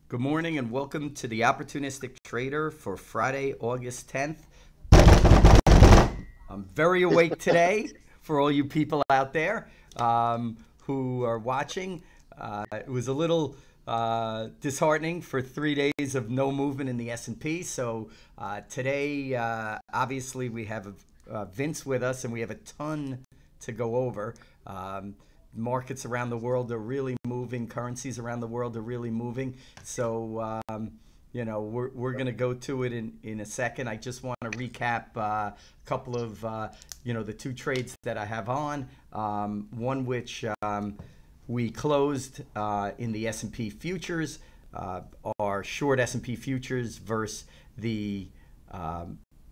Good morning and welcome to the Opportunistic Trader for Friday, August 10th. I'm very awake today for all you people out there who are watching. It was a little disheartening for 3 days of no movement in the S&P. So today, obviously, we have Vince with us and we have a ton to go over. Markets around the world are really moving. Currencies around the world are really moving. So, we're going to go to it in a second. I just want to recap a couple of, the two trades that I have on. One which we closed in the S&P futures, our short S&P futures versus the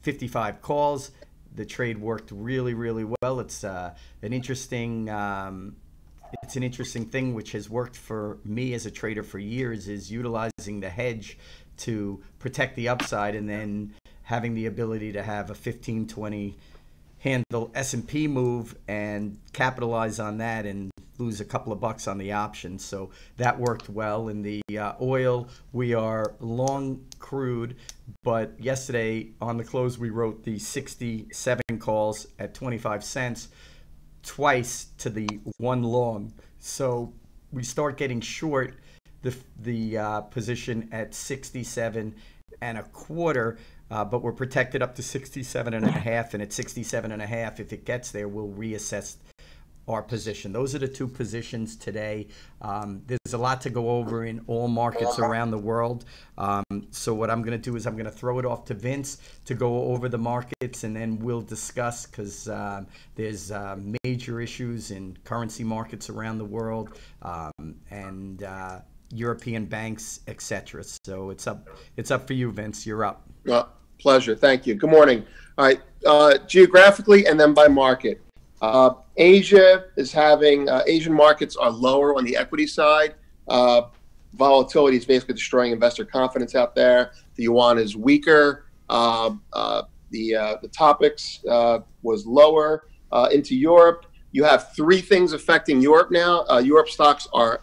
55 calls. The trade worked really, really well. It's an interesting thing which has worked for me as a trader for years, is utilizing the hedge to protect the upside and then having the ability to have a 15-20 handle S&P move and capitalize on that and lose a couple of bucks on the option. So that worked well. In the oil, we are long crude, but yesterday on the close we wrote the 67 calls at 25 cents twice to the one long. So we start getting short the position at 67 and a quarter, but we're protected up to 67 and a half, and at 67 and a half, if it gets there, we'll reassess our position. Those are the two positions today. There's a lot to go over in all markets around the world. So what I'm going to do is I'm going to throw it off to Vince to go over the markets, and then we'll discuss, because there's major issues in currency markets around the world, and European banks, etc. So it's up for you, Vince. You're up. Pleasure. Thank you. Good morning. All right. Geographically and then by market. Asia is having, Asian markets are lower on the equity side. Volatility is basically destroying investor confidence out there. The yuan is weaker. The topics was lower. Into Europe, you have three things affecting Europe now. Europe stocks are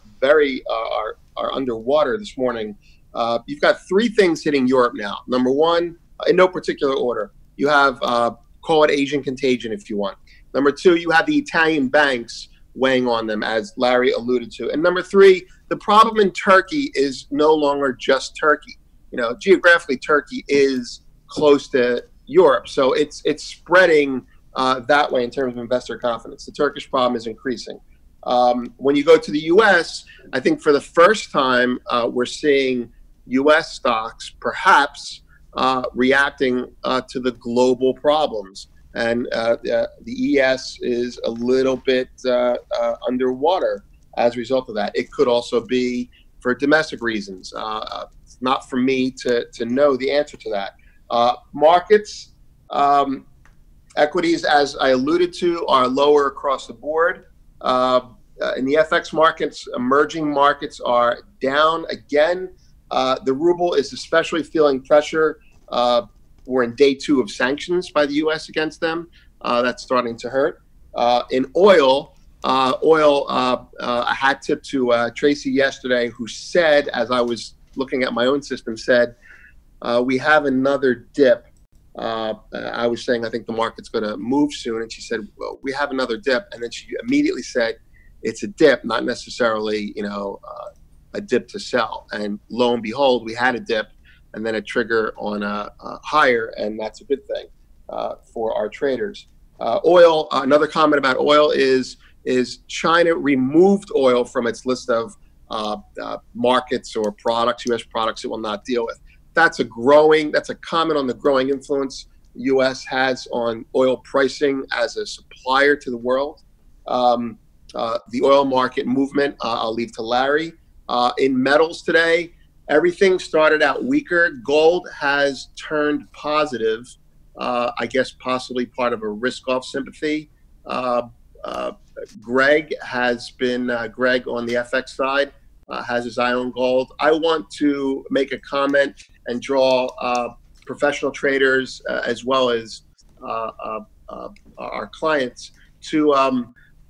are underwater this morning. You've got three things hitting Europe now. Number one, in no particular order, you have call it Asian contagion if you want. Number two, you have the Italian banks weighing on them, as Larry alluded to. And number three, the problem in Turkey is no longer just Turkey. Geographically, Turkey is close to Europe, so it's spreading that way in terms of investor confidence. The Turkish problem is increasing. When you go to the U.S., I think for the first time, we're seeing U.S. stocks perhaps reacting to the global problems. And the ES is a little bit underwater as a result of that. It could also be for domestic reasons. It's not for me to know the answer to that. Markets, equities, as I alluded to, are lower across the board. In the FX markets, emerging markets are down again. The ruble is especially feeling pressure. We're in day 2 of sanctions by the U.S. against them. That's starting to hurt. In oil, a hat tip to Tracy yesterday, who said, as I was looking at my own system, said, we have another dip. I was saying, I think the market's going to move soon. And she said, well, we have another dip. And then she immediately said, it's a dip, not necessarily, a dip to sell. And lo and behold, we had a dip and then a trigger on a higher, and that's a good thing for our traders. Oil, another comment about oil is China removed oil from its list of markets or products, U.S. products it will not deal with. That's a comment on the growing influence the U.S. has on oil pricing as a supplier to the world. The oil market movement, I'll leave to Larry. In metals today, everything started out weaker. Gold has turned positive, I guess possibly part of a risk-off sympathy. Greg has been, Greg on the FX side, has his eye on gold. I want to make a comment and draw professional traders as well as our clients to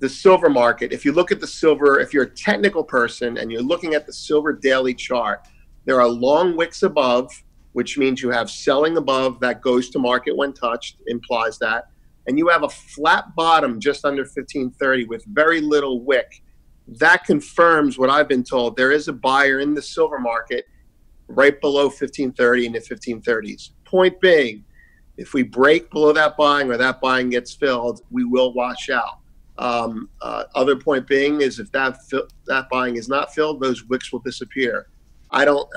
the silver market. If you look at the silver, if you're a technical person and you're looking at the silver daily chart, There are long wicks above, which means you have selling above that goes to market when touched, implies that. And you have a flat bottom just under 1530 with very little wick. That confirms what I've been told. There is a buyer in the silver market right below 1530 in the 1530s. Point being, if we break below that buying or that buying gets filled, we will wash out. Other point being is if that buying is not filled, those wicks will disappear. I don't,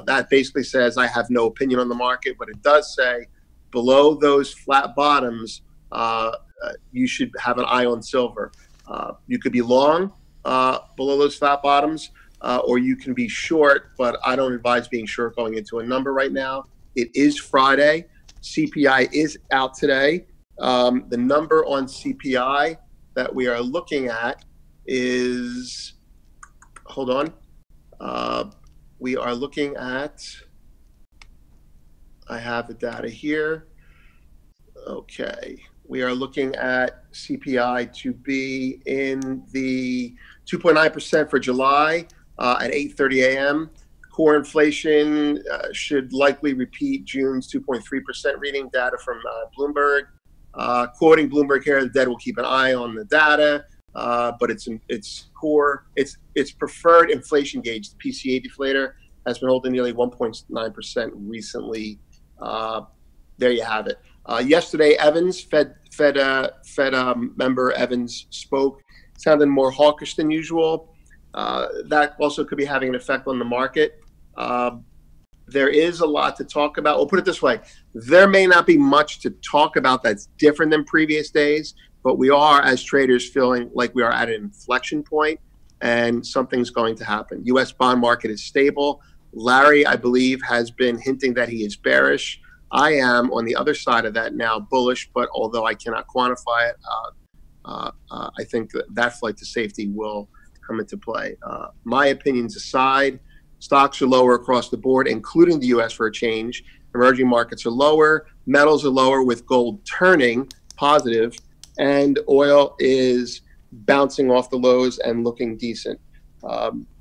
that basically says I have no opinion on the market, but it does say below those flat bottoms, you should have an eye on silver. You could be long below those flat bottoms, or you can be short, but I don't advise being short going into a number right now. It is Friday. CPI is out today. The number on CPI that we are looking at is, hold on. We are looking at, I have the data here. Okay. We are looking at CPI to be in the 2.9% for July at 8:30 a.m. Core inflation should likely repeat June's 2.3% reading, data from Bloomberg. Quoting Bloomberg here, the Fed will keep an eye on the data, but its preferred inflation gauge, the PCA deflator, has been holding nearly 1.9% recently. There you have it. Yesterday, Evans, Fed member Evans spoke, sounded more hawkish than usual. That also could be having an effect on the market. There is a lot to talk about. We'll put it this way. There may not be much to talk about that's different than previous days, but we are, as traders, feeling like we are at an inflection point and something's going to happen. U.S. bond market is stable. Larry, I believe, has been hinting that he is bearish. I am on the other side of that now, bullish, but although I cannot quantify it, I think that flight to safety will come into play. My opinions aside, stocks are lower across the board, including the U.S. for a change. Emerging markets are lower. Metals are lower with gold turning positive, and oil is bouncing off the lows and looking decent.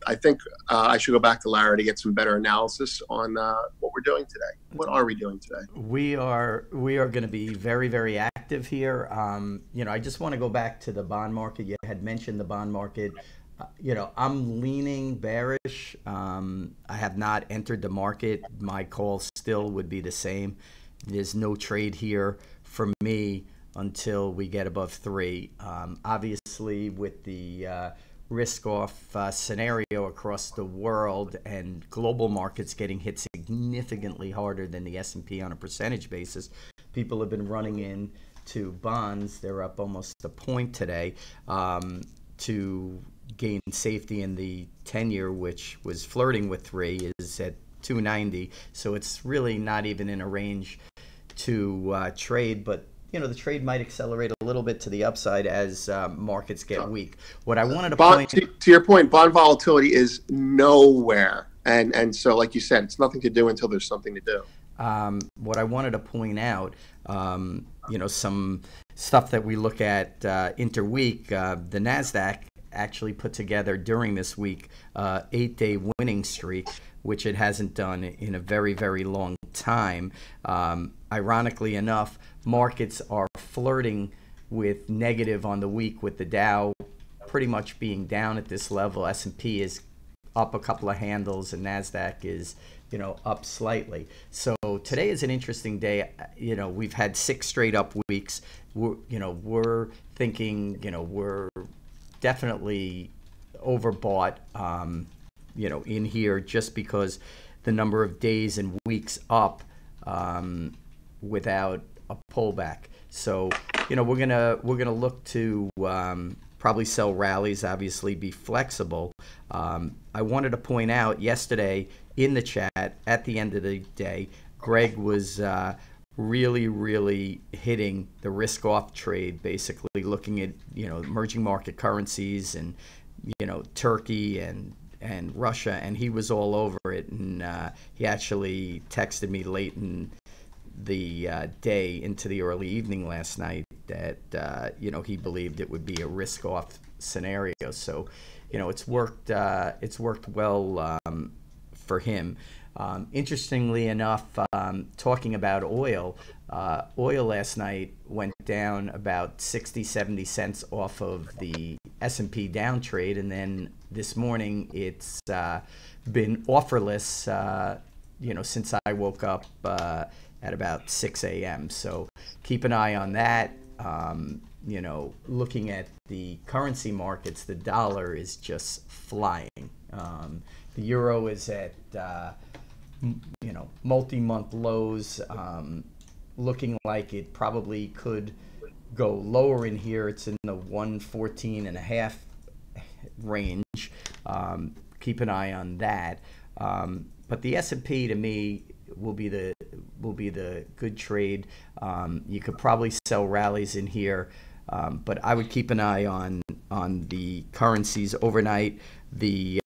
I think I should go back to Larry to get some better analysis on what we're doing today. What are we doing today? We are going to be very, very active here. I just want to go back to the bond market. You had mentioned the bond market. I'm leaning bearish. I have not entered the market. My call still would be the same. There's no trade here for me until we get above 3. Obviously, with the risk-off scenario across the world and global markets getting hit significantly harder than the S&P on a percentage basis, people have been running into bonds. They're up almost a point today to gain safety in the 10-year, which was flirting with 3, is at 290. So it's really not even in a range to trade, but the trade might accelerate a little bit to the upside as markets get weak. What I wanted to point to your point, bond volatility is nowhere, and so like you said, it's nothing to do until there's something to do. What I wanted to point out, some stuff that we look at interweek. The Nasdaq actually put together during this week 8-day winning streak, which it hasn't done in a very, very long time. Ironically enough, markets are flirting with negative on the week, with the Dow pretty much being down at this level. S&P is up a couple of handles, and Nasdaq is up slightly. So today is an interesting day. We've had 6 straight up weeks. We're thinking we're definitely overbought in here, just because the number of days and weeks up without a pullback. So we're gonna look to probably sell rallies, obviously be flexible. I wanted to point out yesterday in the chat at the end of the day, Greg was really hitting the risk off trade, basically looking at emerging market currencies and Turkey and Russia, and he was all over it. And he actually texted me late in the day into the early evening last night that he believed it would be a risk off scenario. So it's worked well for him. Interestingly enough, talking about oil, oil last night went down about 60, 70 cents off of the S&P down trade, and then this morning it's been offerless, since I woke up at about 6 a.m. So keep an eye on that. Looking at the currency markets, the dollar is just flying. The euro is at multi-month lows, looking like it probably could go lower in here. It's in the 114.5 range. Keep an eye on that. But the S&P to me will be the good trade. You could probably sell rallies in here, but I would keep an eye on the currencies overnight. The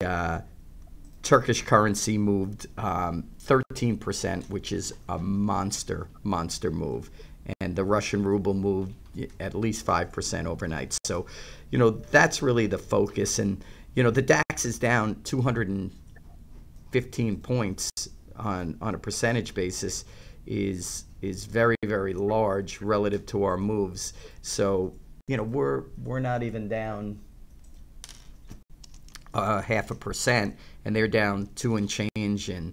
Turkish currency moved 13%, which is a monster move, and the Russian ruble moved at least 5% overnight. So, that's really the focus. And the DAX is down 215 points on a percentage basis is very, very large relative to our moves. So we're not even down 0.5%, and they're down 2 and change, and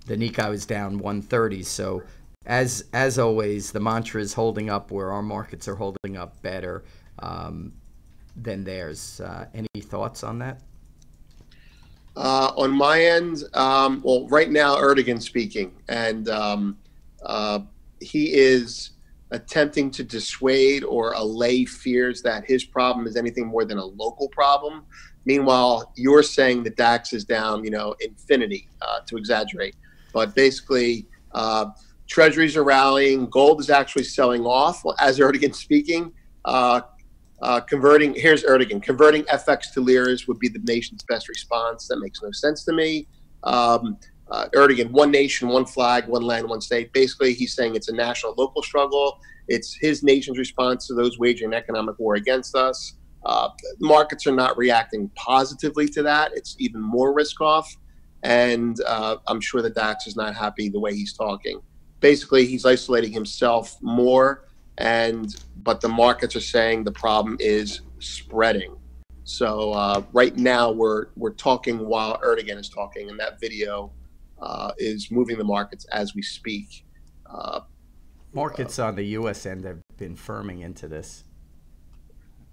the Nikkei was down 130. So as always, the mantra is holding up where our markets are holding up better than theirs. Any thoughts on that? On my end, well, right now, Erdogan speaking, and he is attempting to dissuade or allay fears that his problem is anything more than a local problem. Meanwhile, you're saying the DAX is down, infinity, to exaggerate. But basically, treasuries are rallying. Gold is actually selling off as Erdogan speaking. Here's Erdogan. Converting FX to liras would be the nation's best response. That makes no sense to me. Erdogan, one nation, one flag, one land, one state. Basically, he's saying it's a national local struggle. It's his nation's response to those waging an economic war against us. Markets are not reacting positively to that. It's even more risk off. And I'm sure the DAX is not happy the way he's talking. Basically, he's isolating himself more. But the markets are saying the problem is spreading. So right now we're talking while Erdogan is talking, and that video is moving the markets as we speak. Markets on the U.S. end have been firming into this.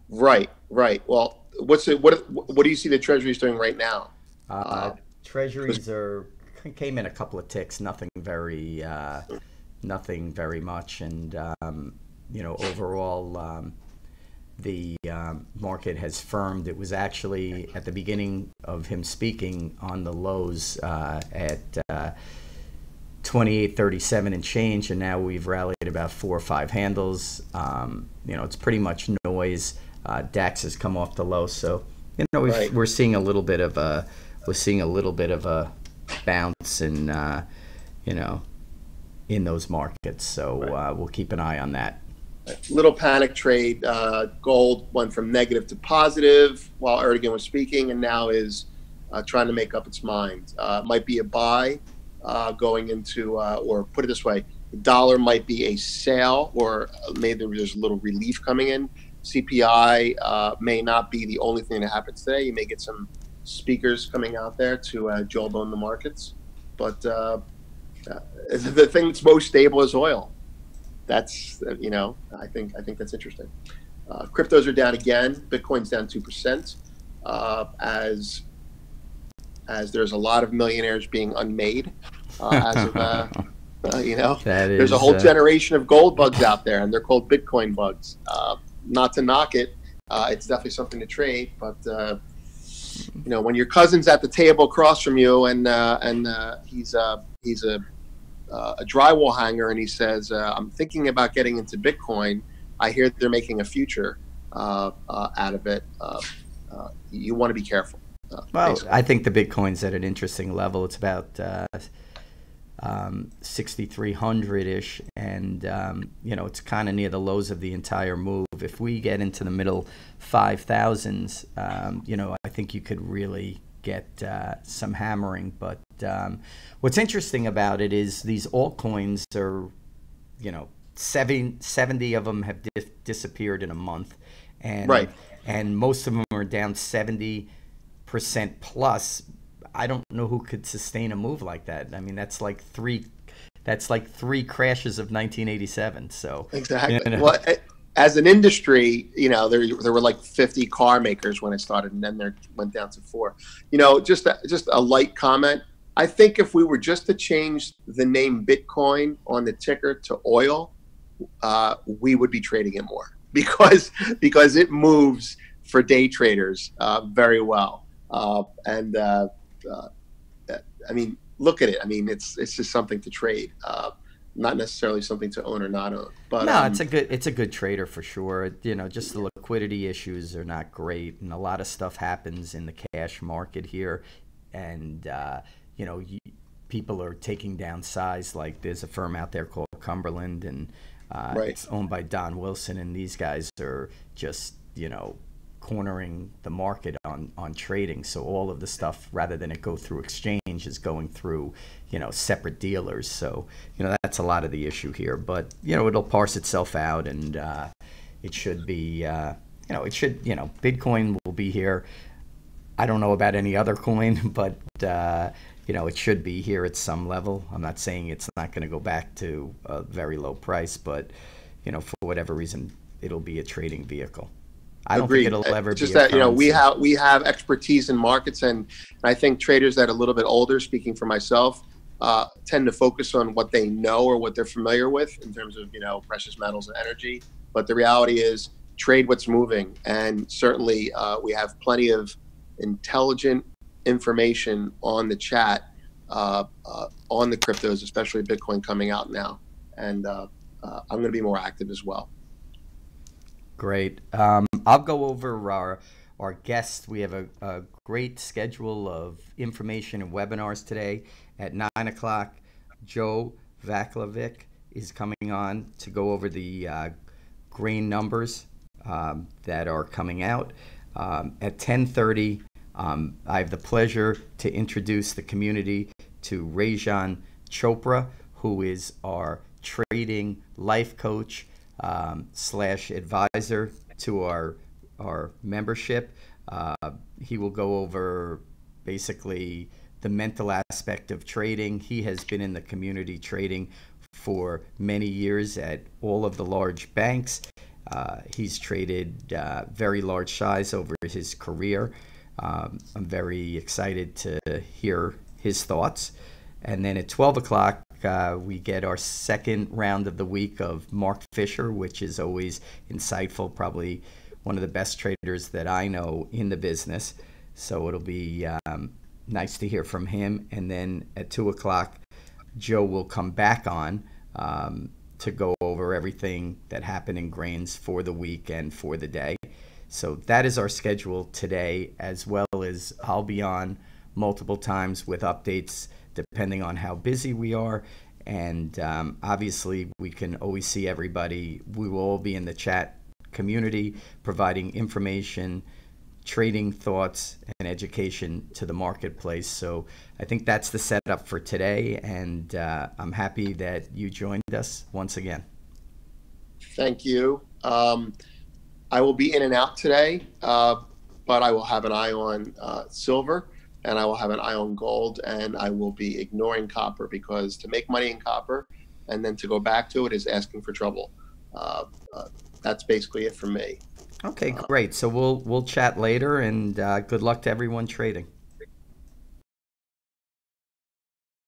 Right. Well, what do you see the Treasuries doing right now? Treasuries came in a couple of ticks, nothing very much, and overall, the market has firmed. It was actually at the beginning of him speaking on the lows at 28.37 and change, and now we've rallied about 4 or 5 handles. It's pretty much noise. DAX has come off the low, so we're seeing a little bit of a bounce in in those markets. So we'll keep an eye on that. Little panic trade. Gold went from negative to positive while Erdogan was speaking, and now is trying to make up its mind. Might be a buy going into, or put it this way, the dollar might be a sale, or maybe there's a little relief coming in. CPI may not be the only thing that happens today. You may get some speakers coming out there to jawbone the markets, but the thing that's most stable is oil. That's I think that's interesting. Cryptos are down again. Bitcoin's down 2%. As there's a lot of millionaires being unmade. There's a whole generation of gold bugs out there, and they're called Bitcoin bugs. Not to knock it, it's definitely something to trade. But when your cousin's at the table across from you, and he's a drywall hanger, and he says, "I'm thinking about getting into Bitcoin. I hear they're making a future out of it." You want to be careful. Well, basically. I think the Bitcoin's at an interesting level. It's about 6,300-ish, and it's kind of near the lows of the entire move. If we get into the middle 5,000s, I think you could really get some hammering. But what's interesting about it is these altcoins are, 70 of them have disappeared in a month, and Right. and most of them are down 70% plus. I don't know who could sustain a move like that. I mean, that's like three crashes of 1987. So Exactly. Well, as an industry, there were like 50 car makers when it started, and then there went down to 4. Just a light comment. I think if we were just to change the name Bitcoin on the ticker to oil, we would be trading it more because it moves for day traders very well. I mean, look at it. I mean, it's just something to trade, not necessarily something to own or not own. But no, it's a good trader for sure. Just the liquidity issues are not great, and a lot of stuff happens in the cash market here, and people are taking down size. Like there's a firm out there called Cumberland, and Right. it's owned by Don Wilson, and these guys are just cornering the market on trading. So all of the stuff, rather than it go through exchange, is going through separate dealers. So that's a lot of the issue here. But it'll parse itself out, and it should be Bitcoin will be here. I don't know about any other coin, but it should be here at some level. I'm not saying it's not going to go back to a very low price, but for whatever reason, it'll be a trading vehicle. I don't Agreed. think it'll ever just be a that currency. we have expertise in markets, and I think traders that are a little bit older, speaking for myself, tend to focus on what they know or what they're familiar with in terms of precious metals and energy. But the reality is, trade what's moving, and certainly we have plenty of intelligent information on the chat on the cryptos, especially Bitcoin coming out now, and I'm going to be more active as well. Great. I'll go over our guests. We have a great schedule of information and webinars today. At 9 o'clock, Joe Vaklovic is coming on to go over the grain numbers that are coming out. At 10:30, I have the pleasure to introduce the community to Rajan Chopra, who is our trading life coach / advisor to our membership. He will go over basically the mental aspect of trading. He has been in the community trading for many years at all of the large banks. He's traded very large size over his career. I'm very excited to hear his thoughts. And then at 12 o'clock, we get our second round of the week of Mark Fisher, which is always insightful, probably one of the best traders that I know in the business. So it'll be nice to hear from him. And then at 2 o'clock, Joe will come back on to go over everything that happened in grains for the week and for the day. So that is our schedule today, as well as I'll be on multiple times with updates depending on how busy we are. And obviously, we can always see everybody. We will all be in the chat community providing information, trading thoughts, and education to the marketplace. So I think that's the setup for today. And I'm happy that you joined us once again. Thank you. I will be in and out today, but I will have an eye on silver, and I will have an eye on gold, and I will be ignoring copper, because to make money in copper and then to go back to it is asking for trouble. That's basically it for me. Okay, great. So we'll chat later, and good luck to everyone trading.